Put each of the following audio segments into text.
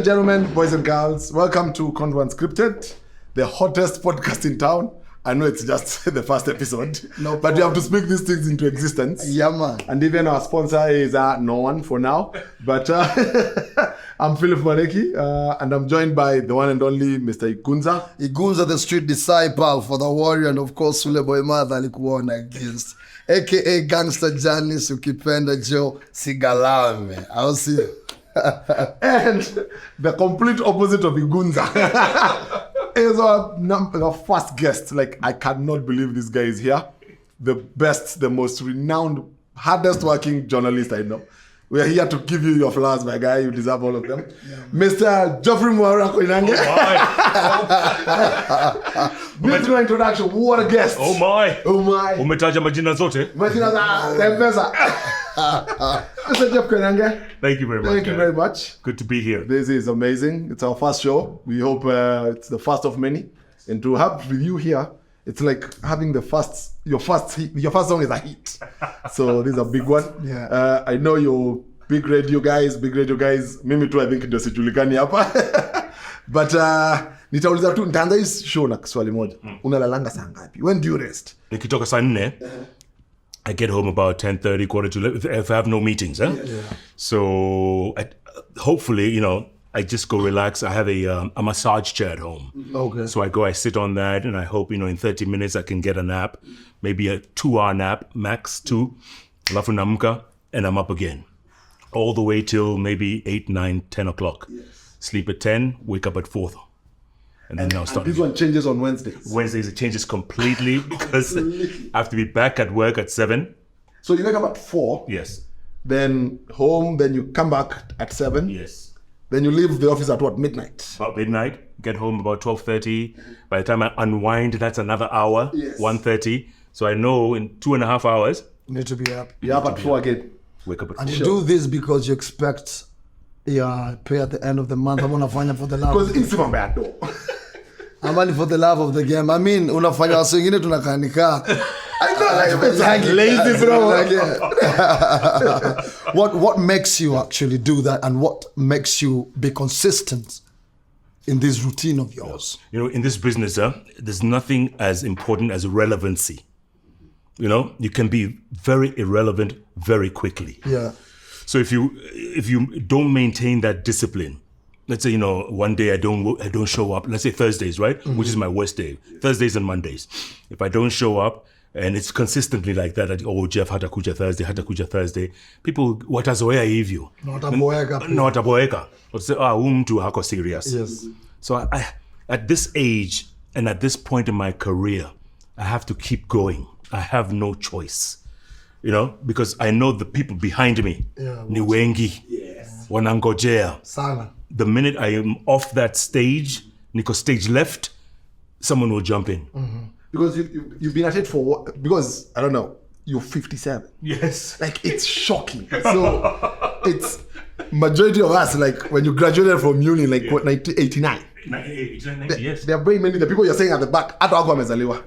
and gentlemen, boys and girls, welcome to CONVO Unscripted, the hottest podcast in town. I know it's just the first episode, but we have to speak these things into existence. Yeah, man. And even our sponsor is no one for now. But I'm Philip Maneki, and I'm joined by the one and only Mr. Igunza. Igunza, the street disciple for the warrior, and of course, Sule Boy Mother alikuona against, aka Gangster Janice ukipenda Joe Sigalame. I'll see you. And the complete opposite of Igunza is our first guest. Like, I cannot believe this guy is here. The best, the most renowned, hardest working journalist I know. We are here to give you your flowers, my guy. You deserve all of them. Yeah. Mr. Geoffrey Mwara Koinange. With no introduction, what a guest. Oh my. Oh my. Umetaja majina zote. Majina za Mpesa. Mr. Geoff Koinange. Thank you very much. Thank you very much. Good to be here. This is amazing. It's our first show. We hope it's the first of many. And to have with you here, it's like having your first song is a hit. So this is a big one. Yeah. I know you're big radio guys. Mimi too, I think ndio sijulikani hapa. But nitauliza tu nitaanza hii show na swali moja. Unalalanga saa ngapi? When do you rest? Nikitoka saa 4, I get home about 10:30, 11:45 if I have no meetings. Yeah. So hopefully, I just go relax. I have a massage chair at home. Okay. So I sit on that, and I hope, in 30 minutes I can get a nap, maybe a 2-hour nap, max 2. Alafu naamka, and I'm up again. All the way till maybe 8, 9, 10 o'clock. Yes. Sleep at 10, wake up at 4. And then I'll start. This one changes on Wednesdays. Wednesdays it changes completely because I have to be back at work at 7. So you wake up at 4. Yes. Then home, then you come back at 7. Yes. Then you leave the office at what, midnight? About midnight, get home about 12:30. By the time I unwind, that's another hour, Yes. 1:30. So I know in 2.5 hours, You need to be up. You're up at 4 again. wake up at And 4. you do this because you expect your pay at the end of the month. I'm unafanya for the love. Because it's even bad though. Amani for the love of the game. I mean, unafanya watu wengine tunakanika. I know, like lazy bro. What makes you actually do that, and what makes you be consistent in this routine of yours? In this business, there's nothing as important as relevancy. You can be very irrelevant very quickly. Yeah. So if you don't maintain that discipline, let's say, one day I don't show up, let's say Thursdays, right? Mm-hmm. Which is my worst day, Thursdays and Mondays. If I don't show up, and it's consistently like that, Jeff hatakuja Thursday, people watazoea hivyo. Wataboeka. Say, mtu hako serious. Yes. So I, at this age and at this point in my career, I have to keep going. I have no choice, because I know the people behind me. Ni wengi. Yes. Wanangojea. Sana. The minute I am off that stage, niko stage left, someone will jump in. Mm-hmm. Because you've been at it for what? Because, I don't know, you're 57. Yes. Like, it's shocking. So, it's majority of us, like, when you graduated from uni, like, what, 1989? 1989, yes. There are very many, the people you're saying at the back, hata wako wamezaliwa.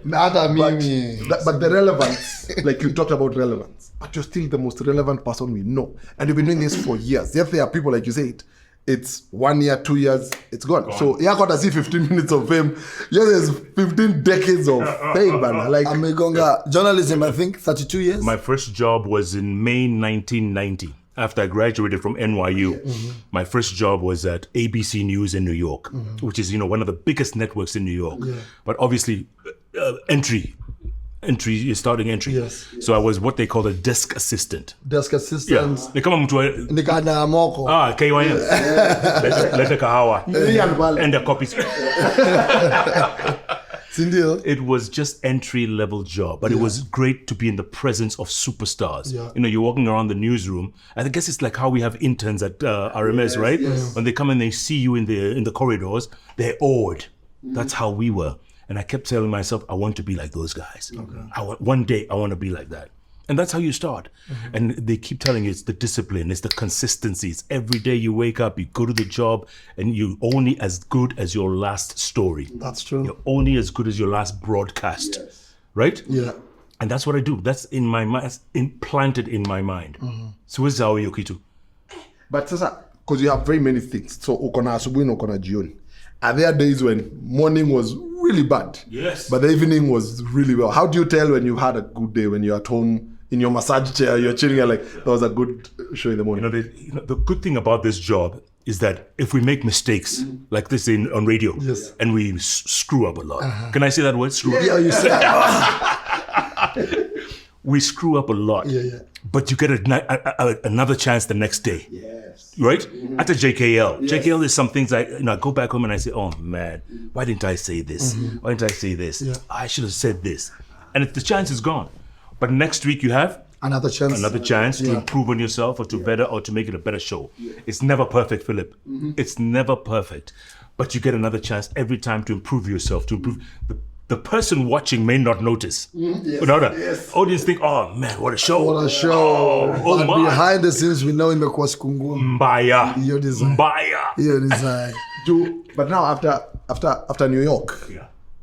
But the relevance, like you talked about relevance, but you're still the most relevant person we know. And you've been doing this for years. Yet there are people, like you said, it's 1 year, 2 years, it's gone. So got to see 15 minutes of fame. Yes, there's 15 decades of fame, man. Like Amegonga journalism, I think 32 years. My first job was in May 1990. After I graduated from NYU, my first job was at ABC News in New York, which is one of the biggest networks in New York. Yeah. But obviously, starting entry. Yes. So I was what they call a desk assistant. Desk assistant. Ni kama mtu Nikana moko. KYN. Leta kahawa. And a copy. It was just entry-level job, but it was great to be in the presence of superstars. Yeah. You're walking around the newsroom. I guess it's like how we have interns at RMS, right? Yes. When they come and they see you in the corridors, they're awed. That's how we were. And I kept telling myself, I want to be like those guys. Okay. One day, I want to be like that. And that's how you start. Mm-hmm. And they keep telling you it's the discipline, it's the consistency. It's every day you wake up, you go to the job, and you're only as good as your last story. That's true. You're only as good as your last broadcast. Yes. Right? Yeah. And that's what I do. That's in my mind, implanted in my mind. Mm-hmm. So what's our Yokitu? But sasa, because you have very many things. So ukona asubuhi na ukona jioni. Are there days when morning was really bad? Yes. But the evening was really well. How do you tell when you've had a good day, when you're at home in your massage chair, you're chilling, you're like, that was a good show in the morning? The good thing about this job is that if we make mistakes like this on radio, and we screw up a lot. Can I say that word? Screw up? Yeah, you said. We screw up a lot. Yeah. But you get another chance the next day. Yes. Right? At a JKL. Yes. JKL is some things I go back home and I say, oh man, why didn't I say this? Why didn't I say this? Yeah. I should have said this. And the chance is gone. But next week you have Another chance to improve on yourself or to better or to make it a better show. It's never perfect, Philip. It's never perfect. But you get another chance every time to improve yourself, to improve. The person watching may not notice. Audience think, oh man, what a show. What a show. Oh But my. behind the scenes, we know in the Kwaskungu. Mbaya. Your design. Mbaya. Your design. But now after New York,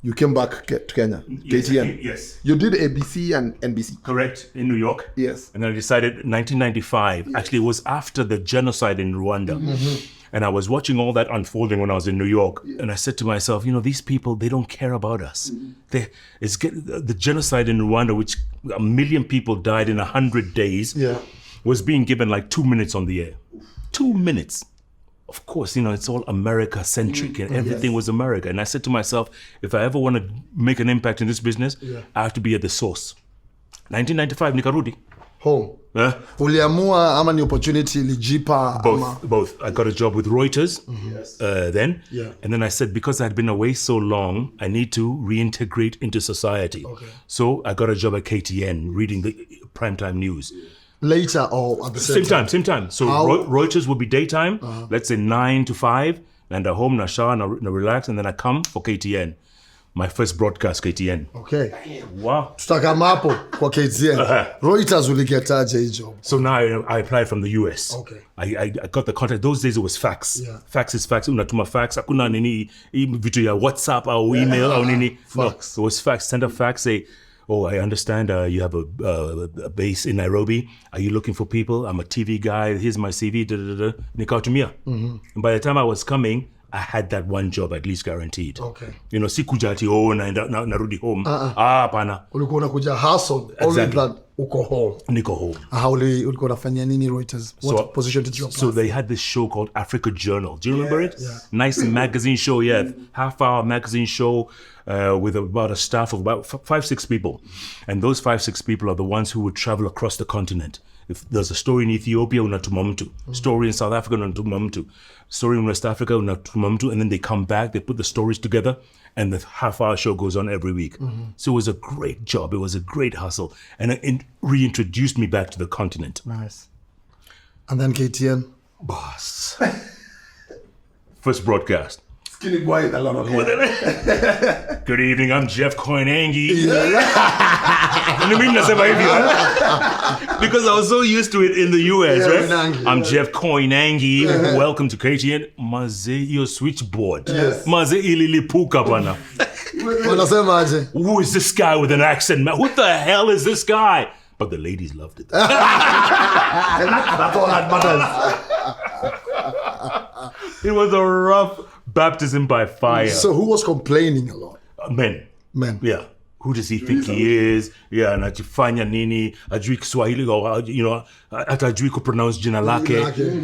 you came back to Kenya, KTN. Yes. You did ABC and NBC. Correct, in New York. Yes. And then I decided 1995, actually it was after the genocide in Rwanda. And I was watching all that unfolding when I was in New York. And I said to myself, these people, they don't care about us. The genocide in Rwanda, which 1 million people died in 100 days, was being given like 2 minutes on the air. 2 minutes. Of course, it's all America-centric and everything was America. And I said to myself, if I ever want to make an impact in this business, I have to be at the source. 1995, nikarudi. Home. Uliamua ama ni opportunity ilijipa? Both. I got a job with Reuters then. Yeah. And then I said, because I'd been away so long, I need to reintegrate into society. Okay. So I got a job at KTN, reading the primetime news. Later or at the same time? Same time. So Reuters would be daytime, let's say 9 to 5, and at home, na shower, na relax, and then I come for KTN. My first broadcast, KTN. Okay. Wow. Tutakama hapo kwa KTN. Reuters uligetaje hii job? So now I applied from the US. Okay. I got the contact. Those days it was fax. Yeah. Fax is fax. Unatuma fax. Hakuna nini vitu ya WhatsApp or email or nini. Fax. No, it was fax. Send a fax. Say, oh, I understand you have a base in Nairobi. Are you looking for people? I'm a TV guy. Here's my CV. Nikautumia. And by the time I was coming, I had that one job at least guaranteed. Okay. Sikuja ati narudi home. Pana. Ulikuwa unakuja hustle. Only that uko home. Niko home. Ulikuwa unafanya nini Reuters? What position did you apply? So they had this show called Africa Journal. Do you remember it? Yeah. Nice magazine show, half-hour magazine show with about a staff of about 5-6 people. And those 5-6 people are the ones who would travel across the continent. If there's a story in Ethiopia, unatuma mtu. Story in South Africa, unatuma mtu. Story in West Africa, unatuma mtu. And then they come back, they put the stories together, and the half-hour show goes on every week. So it was a great job. It was a great hustle. And it reintroduced me back to the continent. Nice. And then KTN? Boss. First broadcast. Skinny boy with a lot of hair. Good evening, I'm Jeff Koinange. Because I was so used to it in the US, right? Koinange, I'm Jeff Koinange. Welcome to KTN. Maze, your switchboard. Yes. Maze ililipuka bana. Wanasema aje? Who is this guy with an accent? Man? What the hell is this guy? But the ladies loved it. That's all that matters. It was a rough baptism by fire. So who was complaining a lot? Men. Men. Yeah. Who does he think he is? Yeah, anajifanya nini? Ajui Kiswahili or, hata ajui kupronounce jina lake.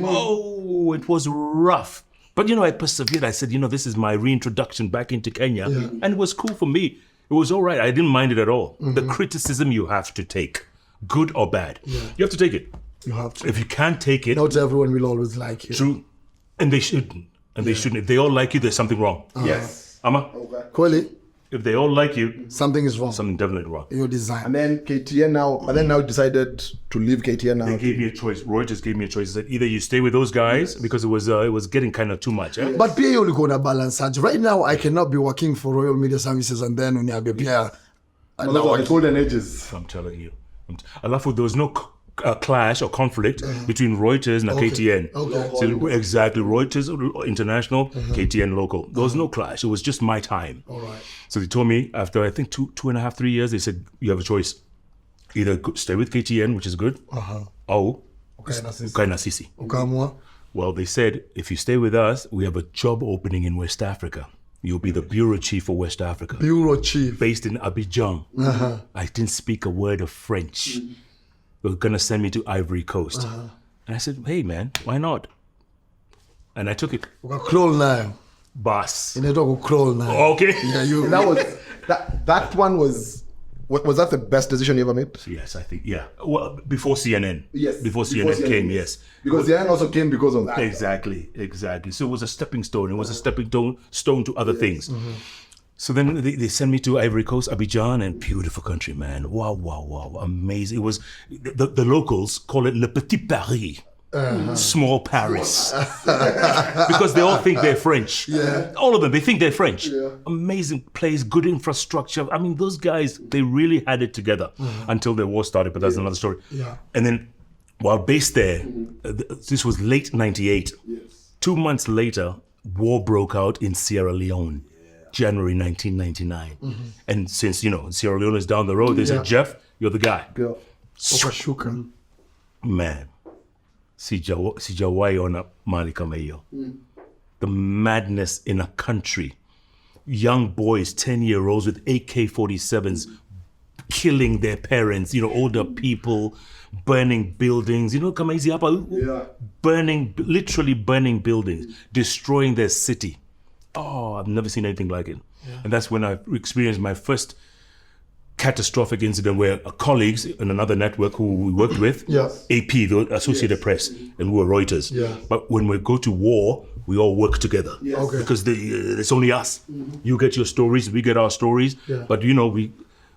Oh, it was rough. But, I persevered. I said, this is my reintroduction back into Kenya. Yeah. And it was cool for me. It was all right. I didn't mind it at all. The criticism you have to take, good or bad. Yeah. You have to take it. You have to. If you can't take it. Not everyone will always like you. True. And they shouldn't. And they shouldn't. If they all like you, there's something wrong. Yes. Ama? Okay. Kweli? If they all like you, something is wrong. Something definitely wrong. Your design. And then KTN now, you decided to leave KTN now. They gave me a choice. Reuters gave me a choice. They said either you stay with those guys because it was getting kind of too much. Eh? But pia you ulikuwa na balance aje. Right now I cannot be working for Royal Media Services and then uniambia pia It's golden ages. I'm telling you. Alafu, there was no clash or conflict between Reuters and KTN. Okay. So exactly, Reuters International, KTN local. There was no clash. It was just my time. All right. So they told me after, I think, 2.5, 3 years, they said, you have a choice. Either stay with KTN, which is good, or Koinange. Koinange. Ukaamua? Well, they said, if you stay with us, we have a job opening in West Africa. You'll be the bureau chief for West Africa. Bureau chief. Based in Abidjan. I didn't speak a word of French. They were going to send me to Ivory Coast. And I said, hey, man, why not? And I took it. Crawl now. Boss. In a dog crawl now. Okay. Yeah, you. That one was that the best decision you ever made? Yes, I think, yeah. Well, before CNN. Yes. Before CNN came, yes. Because CNN also came because of that. Exactly. So it was a stepping stone. It was a stepping stone to other things. So then they sent me to Ivory Coast, Abidjan, and beautiful country, man. Wow. Amazing. It was, the locals call it Le Petit Paris. Small Paris. Because they all think they're French. Yeah. All of them, they think they're French. Yeah. Amazing place, good infrastructure. I mean, those guys, they really had it together until the war started, but that's another story. Yeah. And then while based there, this was late 98. Yes. 2 months later, war broke out in Sierra Leone, January 1999. And since, Sierra Leone is down the road, they said, Jeff, you're the guy. Girl. Okashuka. Man, sijawahi ona mali kama hiyo. The madness in a country. Young boys, 10-year-olds with AK-47s, killing their parents, older people, burning buildings. Kama hizi hapa, literally burning buildings, destroying their city. Oh, I've never seen anything like it. Yeah. And that's when I experienced my first catastrophic incident where colleagues in another network who we worked with, AP, the Associated Press, and we were Reuters. Yeah. But when we go to war, we all work together. Yes. Okay. Because it's only us. You get your stories, we get our stories. Yeah. But we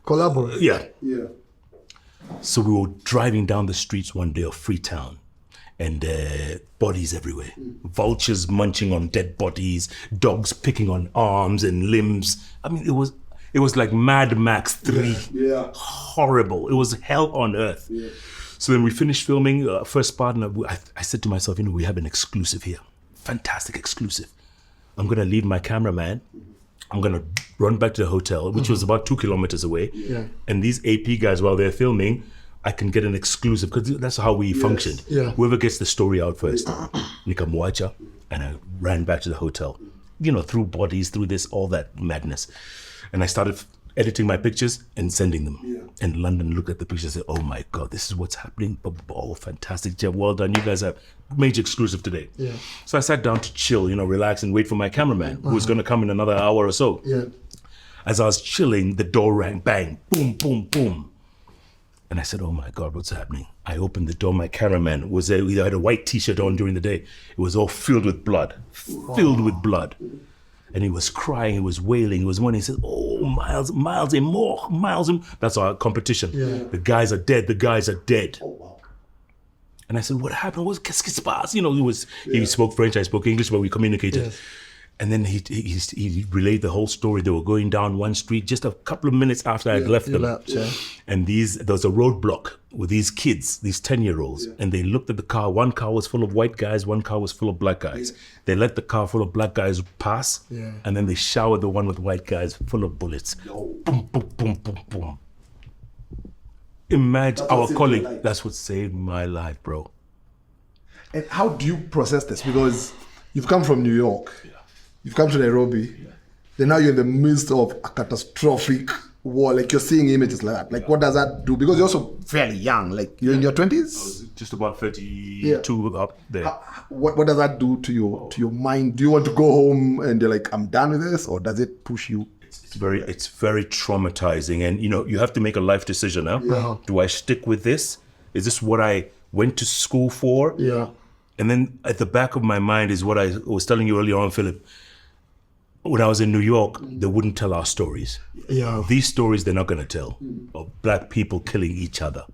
collaborate. Yeah. So we were driving down the streets one day of Freetown, and bodies everywhere. Vultures munching on dead bodies, dogs picking on arms and limbs. I mean, it was like Mad Max 3. Yeah. Horrible. It was hell on earth. Yeah. So then we finished filming first part, and I said to myself, we have an exclusive here. Fantastic exclusive. I'm going to leave my cameraman. I'm going to run back to the hotel, which was about 2 kilometers away. Yeah. And these AP guys, while they're filming, I can get an exclusive, because that's how we functioned. Yeah. Whoever gets the story out first. Nikamwacha. And I ran back to the hotel. Through bodies, through this, all that madness. And I started editing my pictures and sending them. Yeah. And London looked at the pictures and said, oh my God, this is what's happening. Oh, fantastic, Jeff, well done. You guys have major exclusive today. Yeah. So I sat down to chill, relax and wait for my cameraman, who was going to come in another hour or so. Yeah. As I was chilling, the door rang, bang, boom, boom, boom. And I said, oh my God, what's happening? I opened the door, my cameraman was there. He had a white t-shirt on during the day. It was all filled with blood, filled with blood. And he was crying, he was wailing, he was mourning. He said, oh, Miles and more, Miles. That's our competition. Yeah. The guys are dead, Oh, wow. And I said, what happened? Qu'est-ce qui se passe? He spoke French, I spoke English, but we communicated. Yes. And then he relayed the whole story. They were going down one street just a couple of minutes after I had left them. And there was a roadblock with these kids, these 10-year-olds. Yeah. And they looked at the car. One car was full of white guys, one car was full of black guys. Yeah. They let the car full of black guys pass. Yeah. And then they showered the one with white guys full of bullets. Boom, boom, boom, boom, boom. Imagine our colleague. That's what saved my life, bro. And how do you process this? Because you've come from New York. Yeah. You've come to Nairobi, then now you're in the midst of a catastrophic war, like you're seeing images like that. Like, what does that do? Because you're also fairly young, like you're in your 20s? I was just about 32 up there. What does that do to your mind? Do you want to go home and you're like, I'm done with this? Or does it push you? It's very traumatizing. And, you have to make a life decision. Huh? Yeah. Do I stick with this? Is this what I went to school for? Yeah. And then at the back of my mind is what I was telling you earlier on, Philip. When I was in New York, they wouldn't tell our stories. Yeah. These stories they're not going to tell of black people killing each other.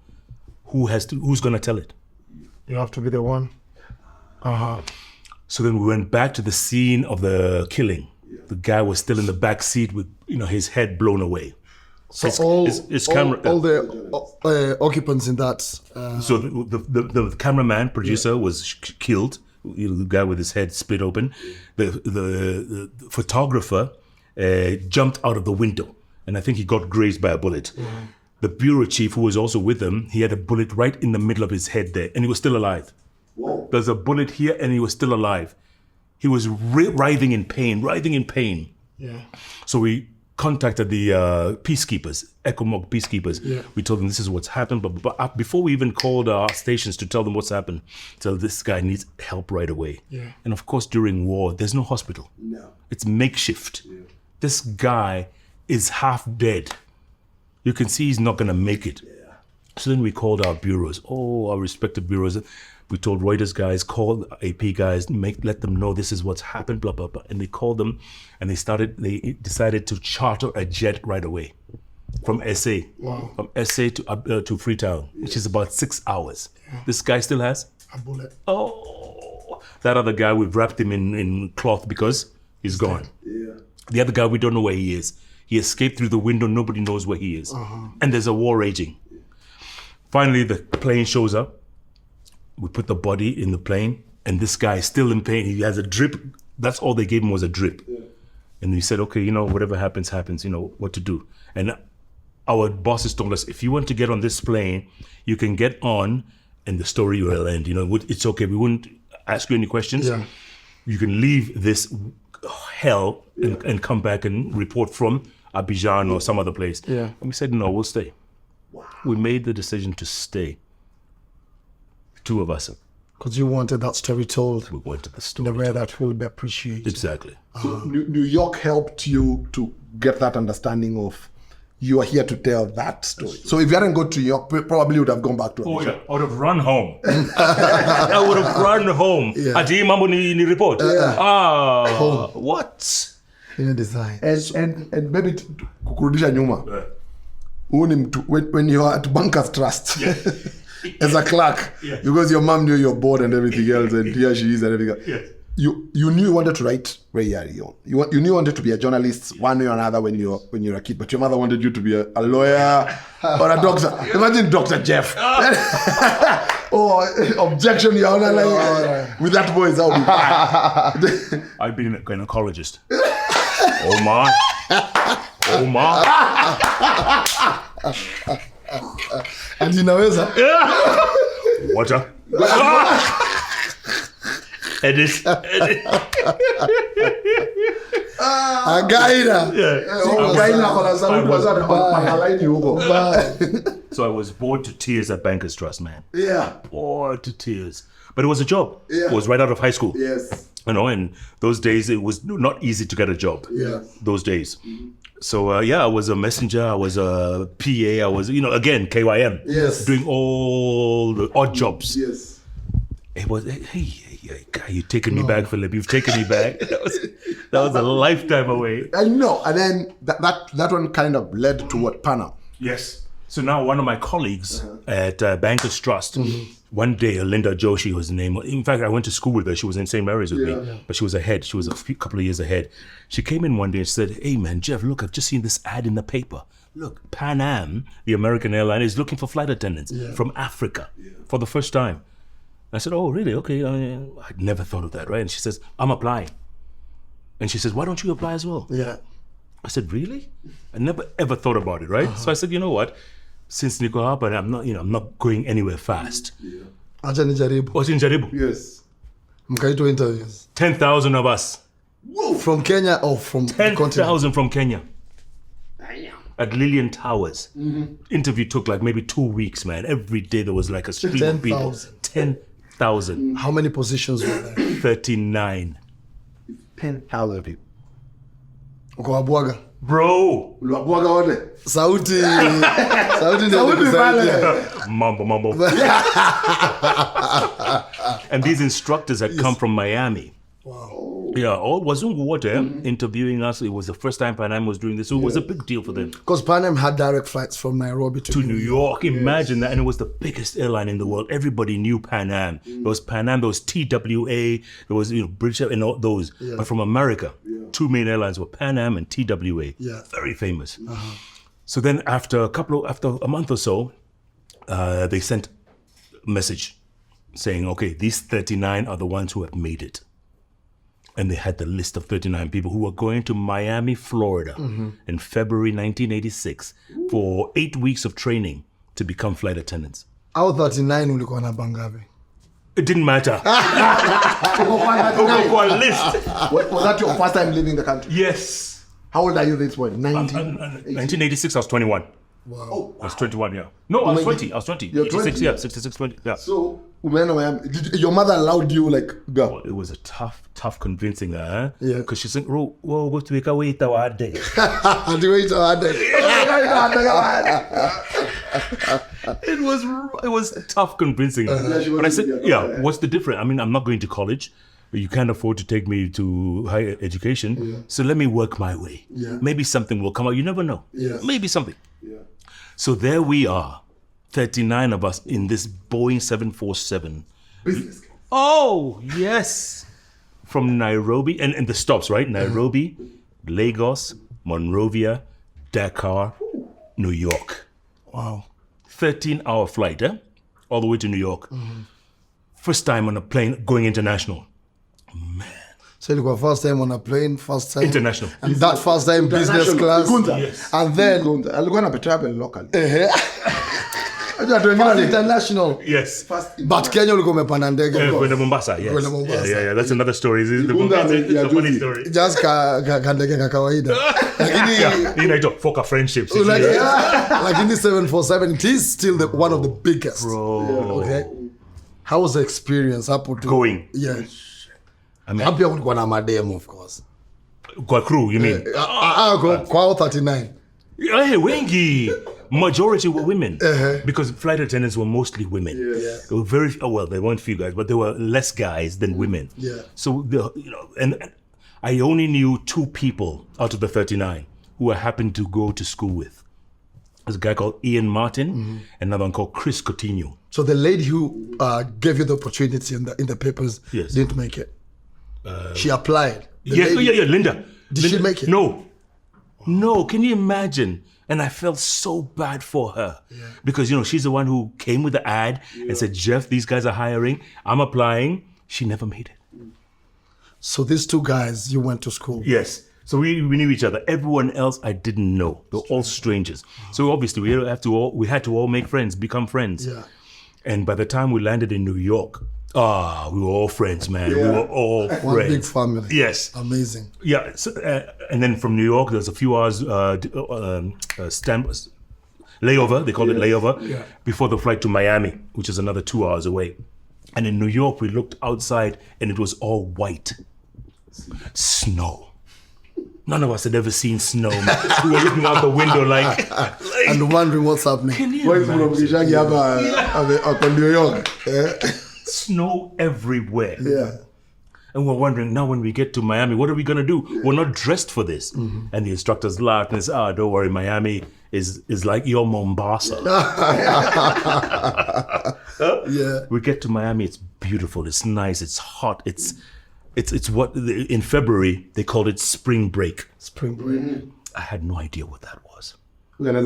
Who's going to tell it? You have to be the one. So then we went back to the scene of the killing. The guy was still in the back seat with his head blown away. So all the occupants in that. So the cameraman, producer was killed. The guy with his head split open. The photographer jumped out of the window, and I think he got grazed by a bullet. Mm-hmm. The bureau chief, who was also with him, he had a bullet right in the middle of his head there, and he was still alive. Whoa. There's a bullet here, and he was still alive. He was writhing in pain. Yeah. So we contacted the peacekeepers, ECOMOG peacekeepers. Yeah. We told them this is what's happened. But before we even called our stations to tell them what's happened, tell this guy needs help right away. Yeah. And of course, during war, there's no hospital. No. It's makeshift. Yeah. This guy is half dead. You can see he's not going to make it. Yeah. So then we called our bureaus, our respective bureaus. We told Reuters guys, call AP guys, let them know this is what's happened, blah, blah, blah. And they called them and they decided to charter a jet right away from SA. Wow. From SA to Freetown, which is about 6 hours. Yeah. This guy still has a bullet. Oh, that other guy, we've wrapped him in cloth because he's gone. Yeah. The other guy, we don't know where he is. He escaped through the window. Nobody knows where he is. And there's a war raging. Finally, the plane shows up. We put the body in the plane, and this guy is still in pain. He has a drip. That's all they gave him was a drip. Yeah. And we said, okay, whatever happens, happens, what to do. And our bosses told us, if you want to get on this plane, you can get on and the story will end. It's okay. We wouldn't ask you any questions. Yeah. You can leave this hell and come back and report from Abidjan or some other place. Yeah. And we said, no, we'll stay. Wow. We made the decision to stay. 2 of us. Because you wanted that story told. We wanted the In story. a way that will be appreciated. Exactly. So New York helped you to get that understanding of you are here to tell that story. So if you hadn't gone to New York, probably would have gone back to Abidjan. I would have run home. I would have run home. Ati mambo ni report. What? In a design. And maybe kukurudisha nyuma. When you are at Bankers Trust. Yeah. As a clerk, because your mom knew your board and everything else, and here she is and everything else. Yes. You knew you wanted to write where you are. You knew you wanted to be a journalist one way or another when you're a kid, but your mother wanted you to be a lawyer or a doctor. Imagine Dr. Jeff. Objection, Your Honor, with that voice, that would be bad. I've been a gynecologist. Oh my. And inaweza. Water. Edit. Agaira. So I was bored to tears at Bankers Trust, man. Yeah. Bored to tears. But it was a job. Yeah. It was right out of high school. Yes. And those days it was not easy to get a job. Yeah. Those days. So I was a messenger, I was a PA, I was, again, KYM. Yes. Doing all the odd jobs. Yes. It was, hey, guy, you've taken me back, Philip. You've taken me back. That was a lifetime away. I know. And then that one kind of led to what, Pana? Yes. So now one of my colleagues at Bankers Trust, one day, Linda Joshi was the name. In fact, I went to school with her. She was in St. Mary's with me, but she was ahead. She was a couple of years ahead. She came in one day and said, hey man, Jeff, look, I've just seen this ad in the paper. Look, Pan Am, the American airline, is looking for flight attendants from Africa for the first time. I said, oh, really? Okay. I'd never thought of that, right? And she says, I'm applying. And she says, why don't you apply as well? Yeah. I said, really? I never ever thought about it, right? So I said, you know what? Since Nico happened, I'm not going anywhere fast. Yeah. Acha nijaribu. What's in Jaribu? Yes. Mkaitwa interviews. 10,000 of us. Whoa. From Kenya or from the continent? 10,000 from Kenya. At Lillian Towers. Interview took like maybe 2 weeks, man. Every day there was like a stream of people. 10,000. How many positions were there? 39. 10,000 people. Uko Wabwaga. Bro. Uliwabwaga wote? Sauti ndio kusaidia. Mambo. And these instructors had come from Miami. Wow. Yeah, all Wazungu Water interviewing us. It was the first time Pan Am was doing this. So it was a big deal for them. Because Pan Am had direct flights from Nairobi to New York. Imagine that. And it was the biggest airline in the world. Everybody knew Pan Am. There was Pan Am, there was TWA, there was British and all those. Yeah. But from America, 2 main airlines were Pan Am and TWA. Yeah. Very famous. So then after a month or so, they sent a message saying, okay, these 39 are the ones who have made it. And they had the list of 39 people who were going to Miami, Florida in February 1986 for 8 weeks of training to become flight attendants. Au 39 ulikuwa na bangapi? It didn't matter. Was that your first time leaving the country? Yes. How old are you this point? 1986, I was 21. Wow. I was 21, yeah. No, I was 20. I was 20. You're 86, 20? yeah. 66, 20, yeah. So, your mother allowed you, like, go? It was a tough convincing her, huh? Yeah. Because she said, "Ro, go to wait our day." It was tough convincing her. But I said, "Yeah, what's the difference? I mean, I'm not going to college. You can't afford to take me to higher education. So let me work my way. Maybe something will come out. You never know. Maybe something." So there we are, 39 of us in this Boeing 747. Business. Oh, yes. From Nairobi, and the stops, right? Nairobi, Lagos, Monrovia, Dakar, New York. Wow. 13-hour flight, all the way to New York. First time on a plane going international. So you got first time on a plane, first time International. and that first time business class, Yes. and then I'm going to travel locally. first international. Yes. But Kenya ulikuwa umepanda ndege. Going to Mombasa, yes. Going to Mombasa. Yeah. That's another story. It's a funny story. Just kandege ka kawaida. Lakini Inaitwa Foka Friendships. lakini 747 it is still one of the biggest. Bro. Okay. How was the experience hapo tu? Going. Yeah. I mean, Hapo kulikuwa na mademo of course. kwa crew, you mean? Kwa 39. Hey, wengi. Majority were women because flight attendants were mostly women. There were there weren't few guys, but there were less guys than women. So and I only knew 2 people out of the 39 who I happened to go to school with. There's a guy called Ian Martin, another one called Chris Coutinho. So the lady who gave you the opportunity in the papers didn't make it. She applied. Linda. Did she make it? No. Can you imagine? And I felt so bad for her because, she's the one who came with the ad and said, "Jeff, these guys are hiring. I'm applying." She never made it. So these 2 guys, you went to school. Yes. So we knew each other. Everyone else I didn't know. They were all strangers. So obviously we had to all make friends, become friends. Yeah. And by the time we landed in New York, we were all friends, man. We were all friends. One big family. Yes. Amazing. Yeah. So, and then from New York, there's a few hours layover. They called it layover before the flight to Miami, which is another 2 hours away. And in New York, we looked outside and it was all white. Snow. None of us had ever seen snow, man. We were looking out the window like And wondering what's happening. Can you imagine? New York. Snow everywhere. Yeah. And we're wondering, now when we get to Miami, what are we going to do? We're not dressed for this. And the instructors laughed and said, don't worry, Miami is like your Mombasa. We get to Miami, it's beautiful, it's nice, it's hot, it's what, in February, they called it spring break. Spring break. I had no idea what that was. Ni nini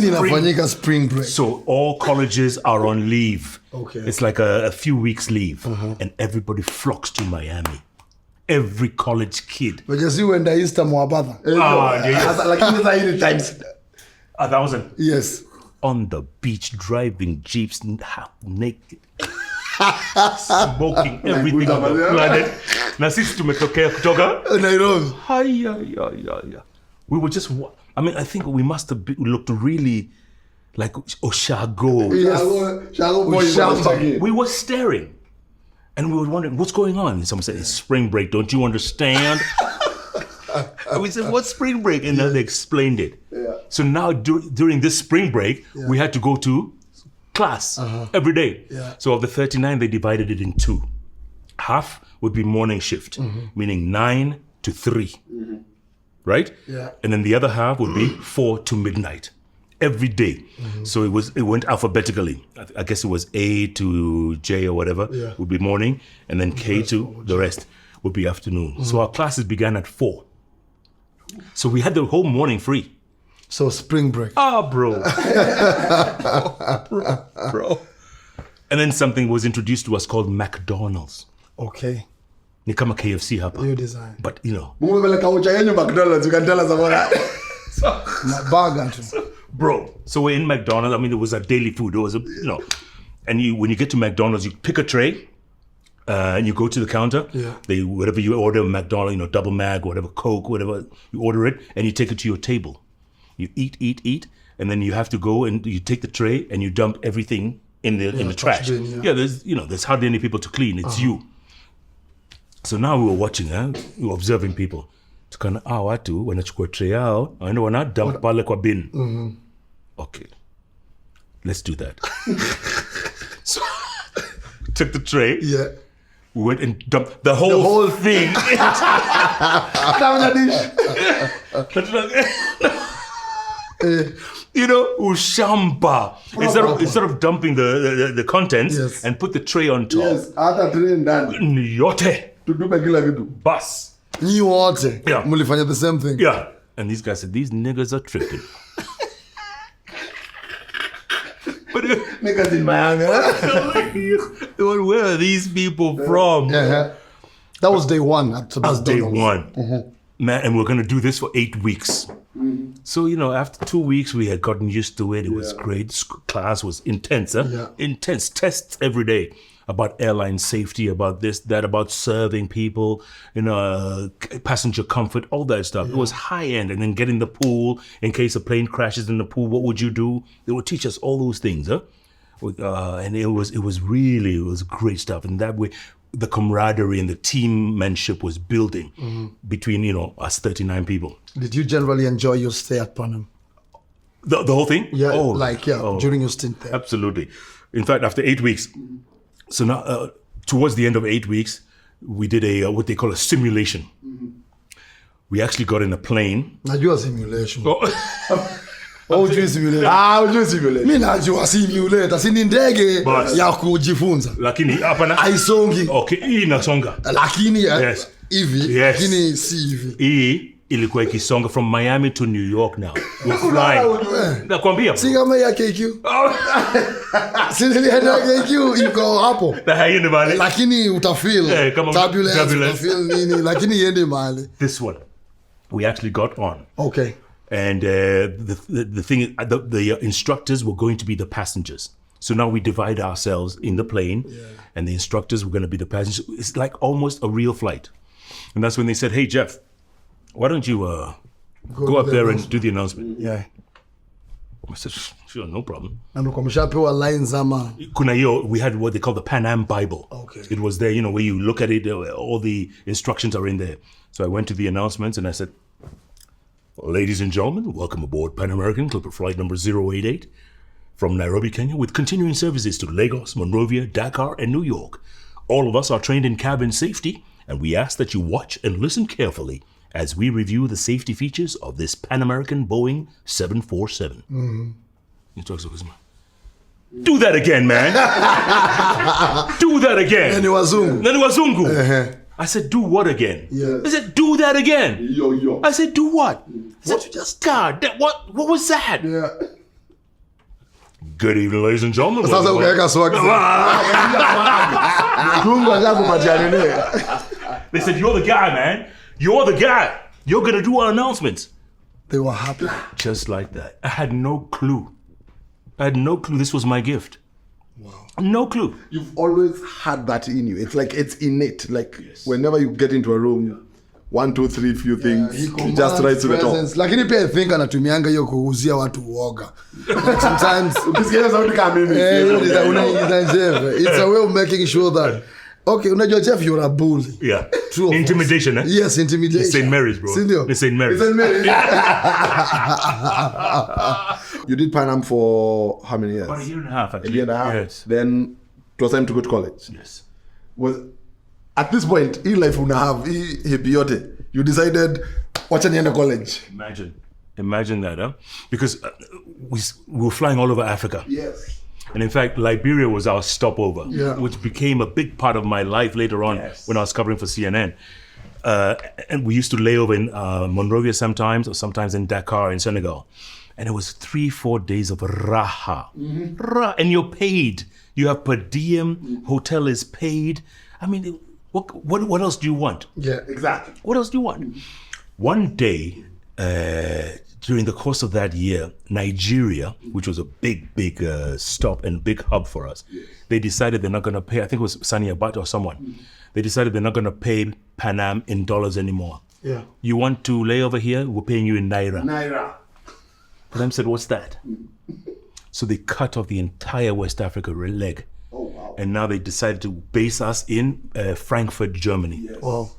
inafanyika spring break? So all colleges are on leave. Okay. It's like a few weeks leave. And everybody flocks to Miami. Every college kid. Because you went to Easter Mwabadha. Times 1,000. Yes. On the beach, driving jeeps, half naked. Smoking everything on the planet. Na sisi tumetokea kutoka Nairobi. We were just, I think we must have looked really like Oshago. Yes. We were staring. And we were wondering, what's going on? And someone said, it's spring break. Don't you understand? And we said, what's spring break? And then they explained it. So now during this spring break, we had to go to class every day. So of the 39, they divided it in 2. Half would be morning shift, meaning 9 to 3. Right? Yeah. And then the other half would be 4 to midnight. Every day. So it went alphabetically. I guess it was A to J or whatever would be morning, and then K to the rest would be afternoon. So our classes began at 4. So we had the whole morning free. So spring break. Bro. Bro. And then something was introduced to us called McDonald's. Okay. Ni kama KFC hapa. New design. But you know. McDonald's, you can tell us about that. Burger too. Bro, so we're in McDonald's. I mean, it was a daily food. It was And when you get to McDonald's, you pick a tray, and you go to the counter. Yeah. Whatever you order, McDonald's, double Mac, whatever, Coke, whatever, you order it, and you take it to your table. You eat, and then you have to go and you take the tray and you dump everything in the trash. There's hardly any people to clean. It's you. So now we were watching, we were observing people. Tukana watu wanachukua tray yao, wana dump pale kwa bin. Okay, let's do that. So took the tray. Yeah. We went and dumped the whole thing. Ushamba. Instead of dumping the contents and put the tray on top. Yes, hata tray ndani. Yote. Tutupe kila kitu. Bus. You wote. Yeah. Mulifanya the same thing. Yeah. And these guys said, these niggas are tripping. But Niggas in Miami. where are these people from? That was day one. That was day one. Man, and we're going to do this for 8 weeks. So, after 2 weeks, we had gotten used to it. It was great. Class was intense. Intense tests every day about airline safety, about this, that, about serving people, passenger comfort, all that stuff. It was high end. And then get in the pool in case a plane crashes in the pool. What would you do? They would teach us all those things. And it was great stuff. And that way, the camaraderie and the teammanship was building between, us 39 people. Did you generally enjoy your stay at Panam? The whole thing? Yeah, during your stint there. Absolutely. In fact, after 8 weeks, so now towards the end of 8 weeks, we did what they call a simulation. We actually got in a plane. Najua simulation. Ujui simulator. Ujui simulator. Mimi najua simulator. Si ni ndege ya kujifunza. Lakini hapana. Haisongi. Okay, hii inasonga. Lakini hivi, lakini si hivi. Hii ilikuwa ikisonga from Miami to New York now. We're flying. Nakwambia. Si kama ya KQ. Si nilienda KQ iko hapo. Haiendi mahali. Lakini utafeel turbulence, utafeel nini, lakini iende mahali. This one, we actually got on. Okay. And the thing is, the instructors were going to be the passengers. So now we divide ourselves in the plane, and the instructors were going to be the passengers. It's like almost a real flight. And that's when they said, hey, Jeff, why don't you go up there and do the announcement? Yeah. I said, sure, no problem. And lines we had what they call the Pan Am Bible. Okay. It was there, where you look at it, all the instructions are in there. So I went to the announcements and I said, ladies and gentlemen, welcome aboard Pan American Clipper flight number 088 from Nairobi, Kenya, with continuing services to Lagos, Monrovia, Dakar, and New York. All of us are trained in cabin safety, and we ask that you watch and listen carefully as we review the safety features of this Pan American Boeing 747. Do that again, man. Do that again. Nani wazungu. I said, do what again? Yes. I said, do that again. Yo. I said, do what? I said, just God, what was that? Yeah. Good evening, ladies and gentlemen. Sasa ukaweka swag. They said, you're the guy, man. You're the guy. You're going to do our announcements. They were happy. Just like that. I had no clue. This was my gift. Wow. No clue. You've always had that in you. It's like it's innate. Like whenever you get into a room, 1, 2, 3, few things, you just rise to the top. Lakini pia I think anatumianga hiyo kuuzia watu uoga. Like sometimes ukisikia sauti kama mimi. It's a way of making sure that okay, unajua Jeff, you're a bully. Yeah. True. Intimidation, eh? Yes, intimidation. It's St. Mary's, bro. It's St. Mary's. You did Pan Am for how many years? About a year and a half, actually. A year and a half. Yes. Then it was time to go to college. Yes. Was at this point, in life una have you decided wacha niende college. Imagine that, huh? Because we were flying all over Africa. Yes. And in fact, Liberia was our stopover, Yeah. which became a big part of my life later on when I was covering for CNN. And we used to lay over in Monrovia sometimes, or sometimes in Dakar in Senegal. And it was 3-4 days of raha. And you're paid. You have per diem, hotel is paid. I mean, what else do you want? Yeah, exactly. What else do you want? One day, during the course of that year, Nigeria, which was a big stop and big hub for us, they decided they're not going to pay, I think it was Sani Abat or someone, they decided they're not going to pay Pan Am in dollars anymore. Yeah. You want to lay over here, we're paying you in Naira. Naira. Pan Am said, what's that? So they cut off the entire West Africa leg. Oh, wow. And now they decided to base us in Frankfurt, Germany. Yes. Wow.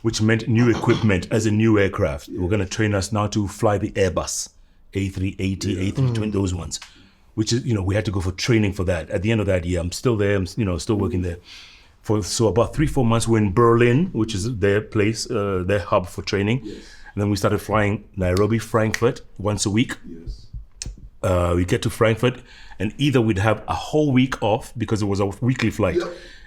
Which meant new equipment as a new aircraft. We're going to train us now to fly the Airbus, A380, A320, those ones. Which is, we had to go for training for that. At the end of that year, I'm still there, I'm, still working there. So about 3-4 months, we're in Berlin, which is their place, their hub for training. Yes. And then we started flying Nairobi, Frankfurt, once a week. Yes. We get to Frankfurt, and either we'd have a whole week off because it was a weekly flight,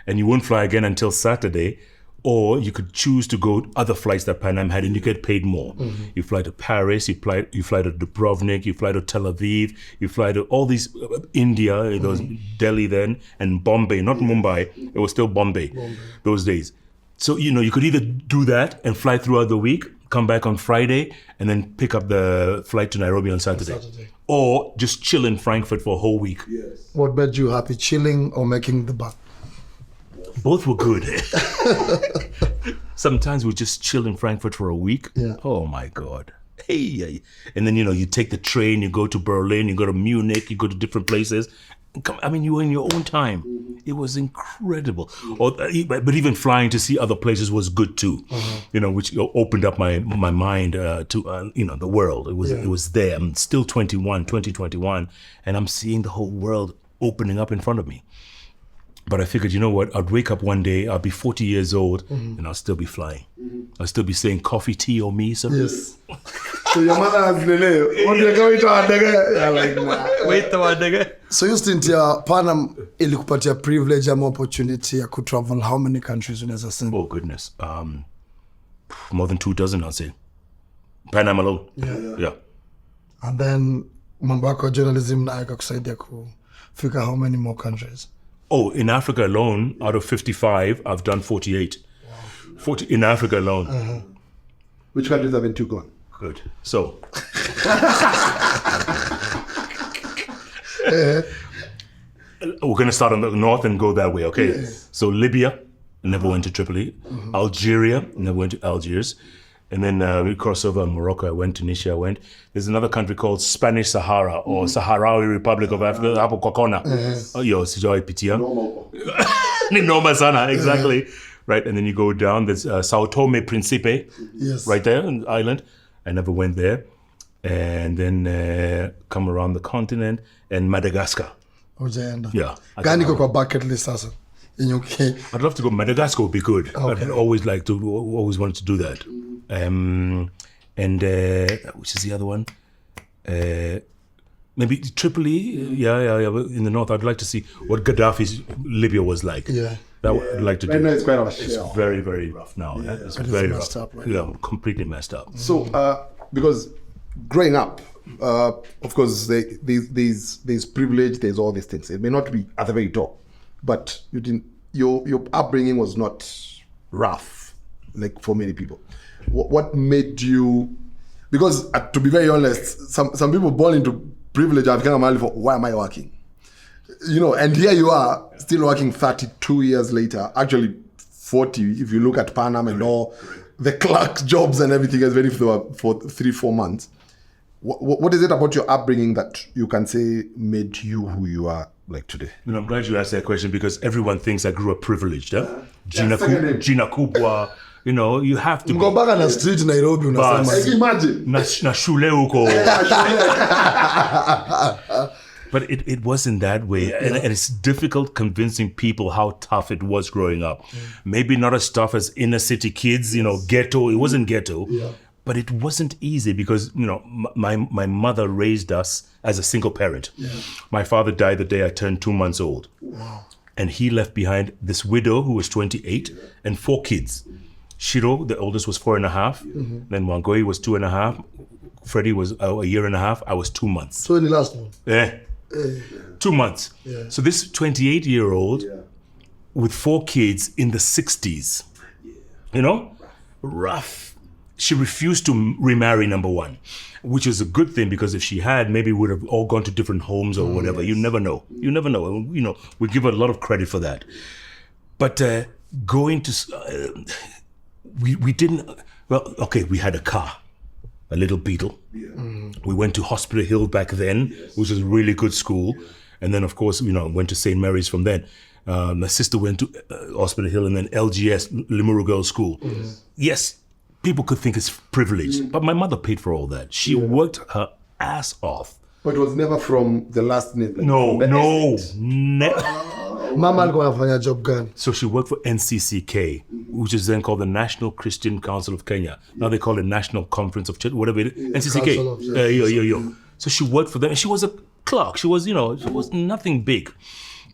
and you won't fly again until Saturday, or you could choose to go other flights that Pan Am had, and you get paid more. You fly to Paris, you fly to Dubrovnik, you fly to Tel Aviv, you fly to all these India, it was Delhi then, and Bombay, not Mumbai. It was still Bombay those days. So you could either do that and fly throughout the week, come back on Friday, and then pick up the flight to Nairobi on Saturday. Or just chill in Frankfurt for a whole week. Yes. What made you happy, chilling or making the buck? Both were good. Sometimes we just chill in Frankfurt for a week. Yeah. Oh my God. Hey. And then, you take the train, you go to Berlin, you go to Munich, you go to different places. You were in your own time. It was incredible. But even flying to see other places was good too. Which opened up my mind to the world. It was there. I'm still 2021, and I'm seeing the whole world opening up in front of me. But I figured, you know what? I'd wake up one day, I'll be 40 years old, and I'll still be flying. I'll still be saying coffee, tea, or me. So Yes. So your mother has Lele. What do you going to nigga? Like, nah. wait the one nigga. So you stint ya Pan Am ilikupatia privilege ama opportunity ya travel how many countries unaweza sema? Oh goodness. More than 24, I'll say. Pan Am alone. Yeah. And then mambo yako journalism na yakakusaidia kufika how many more countries? Oh, in Africa alone, out of 55, I've done 48. Wow. 40 in Africa alone. Which countries haven't you gone? Good. So. We're going to start on the north and go that way, okay? Yes. So Libya, never went to Tripoli. Algeria, never went to Algiers. And then we crossed over Morocco, I went, Tunisia, I went. There's another country called Spanish Sahara or Sahrawi Republic of Africa, Hapo Kokona. Sijawai pitia. Noma sana, exactly. Right, and then you go down, there's Sao Tome Principe, right there, an island. I never went there. And then come around the continent and Madagascar. Yeah. Gani kwa bucket list sasa? I'd love to go. Madagascar would be good. Okay. I'd always wanted to do that. And which is the other one? Maybe Tripoli. Yeah. In the north, I'd like to see what Gaddafi's Libya was like. Yeah. I'd like to do. Right now, it's quite a It's very, very rough now. Yeah. It's very rough. Up, right? Yeah, completely messed up. So, because growing up, of course, there's privilege, there's all these things. It may not be at the very top, but your upbringing was not rough, like for many people. What made you? Because to be very honest, some people born into privilege are becoming for why am I working? And here you are still working 32 years later, actually 40 if you look at Pan Am and all the clerk jobs and everything has been for 3-4 months. What is it about your upbringing that you can say made you who you are like today? I'm glad you asked that question because everyone thinks I grew up privileged. Gina Kubwa, you have to go back on the street in Nairobi. Imagine. Na shule huko. But it wasn't that way. And it's difficult convincing people how tough it was growing up. Maybe not as tough as inner city kids, ghetto. It wasn't ghetto. Yeah. But it wasn't easy because, my mother raised us as a single parent. Yeah. My father died the day I turned 2 months old. Wow. And he left behind this widow who was 28 and 4 kids. Shiro, the oldest, was 4.5. Then Wangoi was 2.5. Freddie was a year and a half. I was 2 months. So in the last one? 2 months. Yeah. So this 28-year-old with 4 kids in the 60s, rough. She refused to remarry, number one. which is a good thing, because if she had, maybe we would have all gone to different homes or whatever. You never know. You never know. And, you know, we give her a lot of credit for that. But going to, we didn't, well, okay, we had a car, a little Beetle. We went to Hospital Hill back then, which was a really good school. And then, of course, you know, went to St. Mary's from then. My sister went to Hospital Hill and then LGS, Limuru Girls School. Yes, people could think it's privilege, but my mother paid for all that. She worked her ass off. But it was never from the last name. Like No. Mama alikuwa anafanya job gani? So she worked for NCCK, which is then called the National Christian Council of Kenya. Now they call it National Conference of Church, whatever it is. NCCK. Council of- So she worked for them, and she was a clerk. She was, you know, she was nothing big.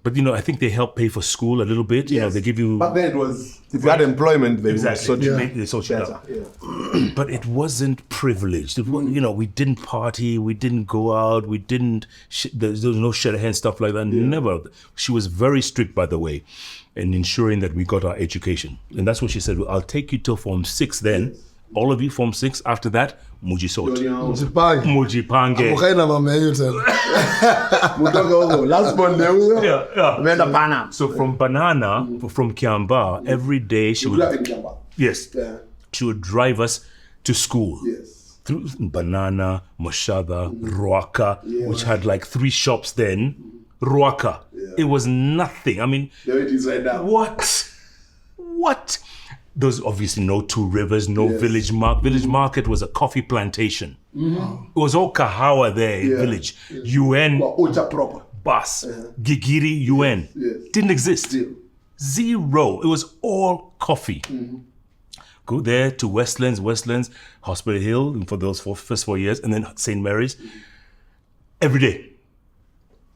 But, you know, I think they help pay for school a little bit. You know, they give you... But then it was, if you had employment, they would sort you They sort you out. But it wasn't privileged. It was, you know, we didn't party, we didn't go out, we didn't... there was no shut hand stuff like that. Never. She was very strict, by the way, in ensuring that we got our education. And that's what she said. Well, I'll take you till Form 6 then. All of you, Form 6. After that, Mujisot. Mjipange. Mujipange. Ukaenda mama yenu tena. Last Monday, Yeah. So from Banana, from Kiamba, every day she would... Yes. She would drive us to school. Yes. Through Banana, Moshada, Ruaka, which had like 3 shops then. Ruaka. It was nothing. I mean, There it is right now. What? There's obviously no 2 Rivers, no Village Market. Village Market was a coffee plantation. It was all kahawa there, village. UN, Oja proper. bus, Gigiri, UN. Didn't exist. Zero. It was all coffee. Go there to Westlands, Hospital Hill for those first 4 years, and then St. Mary's. Every day.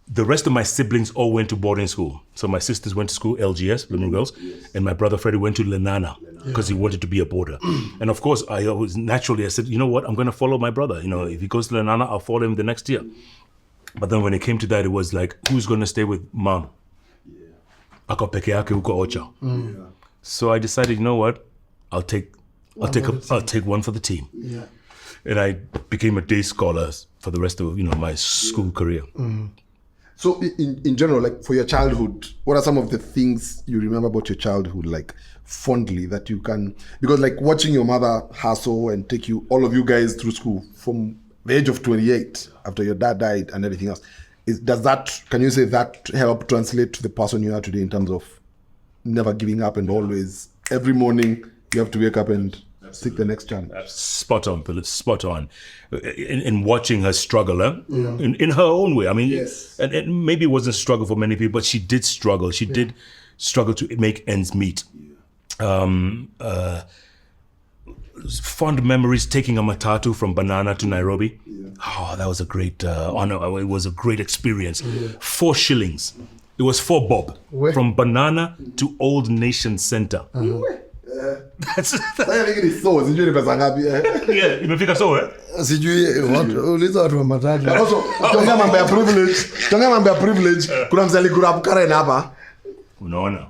The rest of my siblings all went to boarding school. So my sisters went to school, LGS, Limuru Girls, and my brother Freddie went to Lenana because he wanted to be a boarder. And of course, I said, you know what, I'm going to follow my brother. You know, if he goes to Lenana, I'll follow him the next year. But then when it came to that, it was like, who's going to stay with mom? Ako peke yake huko Ocha. So I decided, you know what, I'll take one for the team. Yeah. And I became a day scholar for the rest of, you know, my school career. So in general, like for your childhood, what are some of the things you remember about your childhood, like fondly, that you can, because like watching your mother hustle and take you, all of you guys through school from the age of 28 after your dad died and everything else, can you say that help translate to the person you are today in terms of never giving up and always, every morning you have to wake up and seek the next challenge? Spot on, Philip, spot on. In watching her struggle, in her own way. I mean, and maybe it wasn't a struggle for many people, but she did struggle. She did struggle to make ends meet. Fond memories taking a matatu from Banana to Nairobi. Oh, that was a great honor. It was a great experience. 4 shillings. It was 4 bob from Banana to Old Nation Center. Imefika so Sijui uliza watu wa matatu. Also, tuongea mambo ya privilege, kuna mzee alikura Karen hapa. Unaona?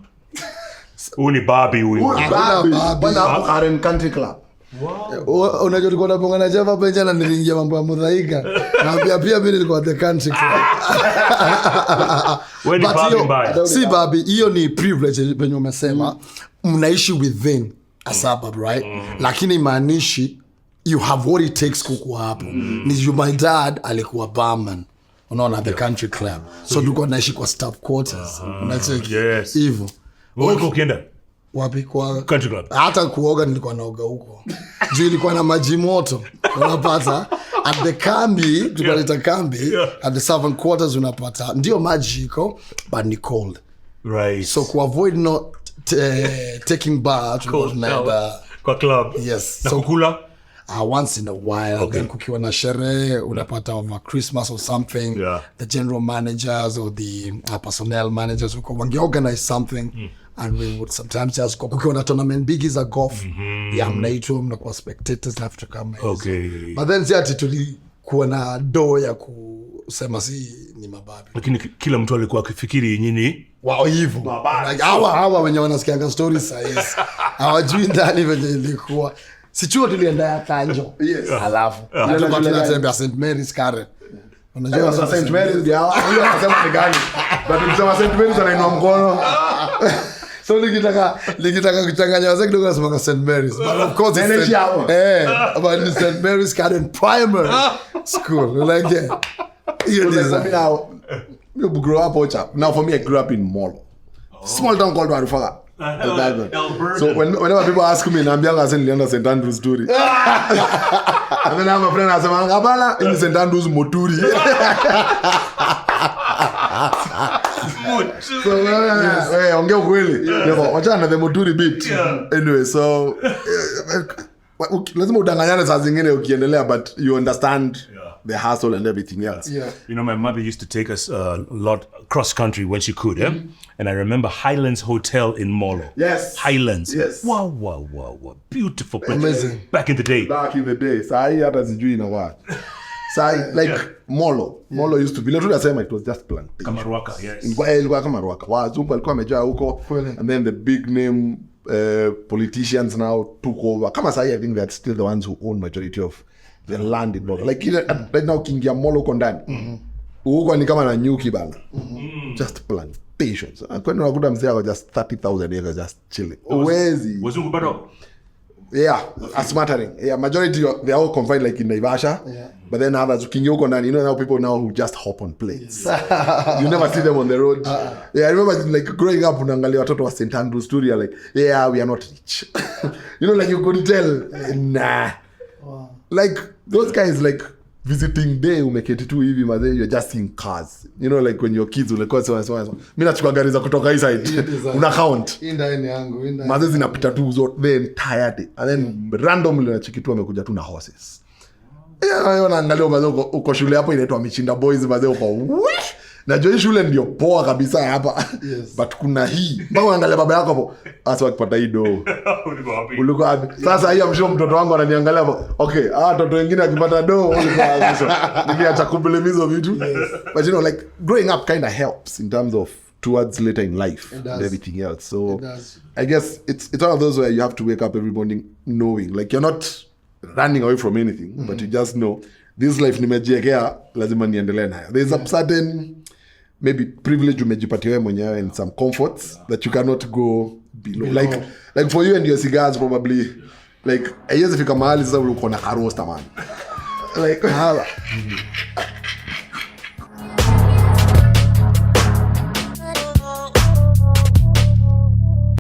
Huyu ni Barbie huyu. Bwana hapo Karen Country Club. Unajua tulikuwa tunapanga na Java hapa jana, niliingia mambo ya Mudhaika. Na pia mimi nilikuwa the country club. Wewe ni Barbie mbaya. Si Barbie, hiyo ni privilege penye umesema. Mnaishi within a suburb, right? Lakini maanishi you have what it takes kukuwa hapo. My dad alikuwa barman. Unaona, the country club. So tulikuwa naishi kwa staff quarters. Yes. Hivyo. Wewe ukienda wapi kwa country club? Hata kuoga nilikuwa naoga huko. Juu ilikuwa na maji moto. Unapata at the kambi, tukaleta kambi, at the servant quarters unapata. Ndio maji iko, but ni cold. Right. So to avoid not taking bath kwa club. Yes. Na so kukula once in a while, then kukiwa na sherehe unapata over Christmas or something, the general managers or the personnel managers would organize something, and we would sometimes just go. Kukiwa na tournament big is a golf, mnaitwa mnakuwa spectators have to come. Okay. But then ati tulikuwa na do ya kusema si ni mababi, lakini kila mtu alikuwa akifikiri nyinyi wao hivyo, like hawa wenye wanasikianga stories saizi hawajui ndani venye ilikuwa. Sichuo tulienda ya Kanjo. Yes. Alafu. Tulikuwa tunatembea St Mary's Karen. Unajua sasa St Mary's ndio huyo anasema ni gani? But ukisema St Mary's anainua mkono. So nikitaka kuchanganya wazee kidogo nasema St Mary's. But of course it's but it's St Mary's Karen Primary School. Like yeah. You design. You grew up Ocha. Now for me I grew up in Molo. Small town called Warufaga. So whenever people ask me, naambianga asa nilienda St Andrews Turi. And then I have a friend asema ngabala in St Andrews Moturi. So ongea ukweli. Wacha na the Moturi bit. Anyway, so lazima udanganyane saa zingine ukiendelea, but you understand the hustle and everything else. Yeah. You know, my mother used to take us a lot cross country when she could, And I remember Highlands Hotel in Molo. Yes. Highlands. Yes. Wow. Beautiful place. Amazing. Back in the day. Sahi hata sijui na what. Sahi like Molo. Molo used to be literally sema it was just plantation. Kamaruaka, yes. Ilikuwa kama Ruaka. Wazungu walikuwa wamejaa huko. And then the big name politicians now took over. Kama sahi I think that's still the ones who own majority of the land in Molo. Like right now kingia Molo huko ndani. Huko ni kama na nyuki bana. Just plantations. Kwani unakuta mzee ako just 30,000 acres just chilling. Uwezi. Wazungu bado. Yeah, a smattering. Yeah, majority they're all confined like in Naivasha. Yeah. But then others kingia huko ndani. You know now people now who just hop on planes. You never see them on the road. Yeah, I remember like growing up unaangalia watoto wa St Andrews Turi like, yeah, we are not rich. You know, like you could tell, nah. Wow. Like those guys like visiting day umeketi tu hivi madhe, you're just seeing cars. You know, like when your kids ulikuwa so mimi nachukua gari za kutoka hii side una count Indani yangu madhe zinapita tu zote the entire day, and then randomly unachiki tu amekuja tu na horses. Yeah, naangalia madhe uko shule hapo inaitwa Michinda Boys madhe uko na joi shule ndio poa kabisa hapa. Yes. But kuna hii mbona unaangalia baba yako hapo hasa akipata hii do ulikuwa happy. Sasa hii amsho mtoto wangu ananiangalia hapo, okay, watoto wengine akipata do ulikuwa happy. Nikiacha kublemizo vitu. But you know, like growing up kind of helps in terms of towards later in life and everything else. So I guess it's one of those where you have to wake up every morning knowing like you're not running away from anything, but you just know this life nimejiwekea lazima niendelee nayo. There's a certain maybe privilege umejipatia wewe mwenyewe and some comforts that you cannot go below. Like for you and your cigars probably like ayezi fika mahali sasa uko na karosta man. Like